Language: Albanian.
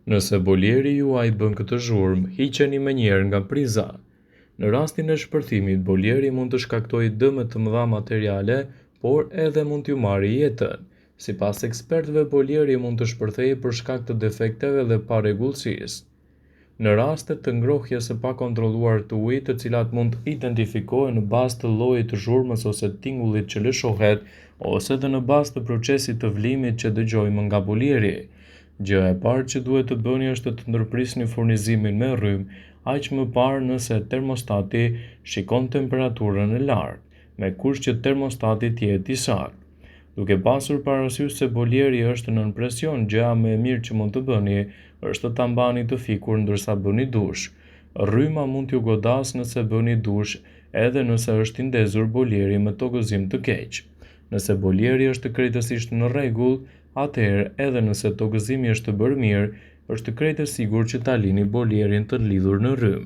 Nëse boljeri juaj bën këtë zhurmë, hiqeni menjëherë nga priza. Në rastin e shpërthimit, boljeri mund të shkaktojë dëme të mëdha materiale, por edhe mund t'ju marrë jetën. Sipas ekspertëve, boljeri mund të shpërthejë për shkak të defekteve dhe parregullsisë. Në raste të ngrohjes së pakontrolluar të ujit, të cilat mund të identifikohen në bazë të llojit të zhurmës ose tingullit që lëshohet, ose edhe në bazë të procesit të vlimit që dëgjojmë nga boljeri. Gjëja e parë që duhet të bëni është të ndërprisni furnizimin me rrymë, aq më parë nëse termostati shikon temperaturën e lartë, me kush që termostati të jetë i saktë. Duke pasur parasysh se boljeri është nën presion, gjëja më e mirë që mund të bëni është ta mbani të fikur ndërsa bëni dush. Rryma mund t'ju godasë nëse bëni dush, edhe nëse është i ndezur boljeri me tokëzim të keq. Nëse boljeri është krejtësisht në rregull, atëherë edhe nëse tokëzimi është bërë mirë, është krejt e sigurt që ta lini boljerin të lidhur në rrymë.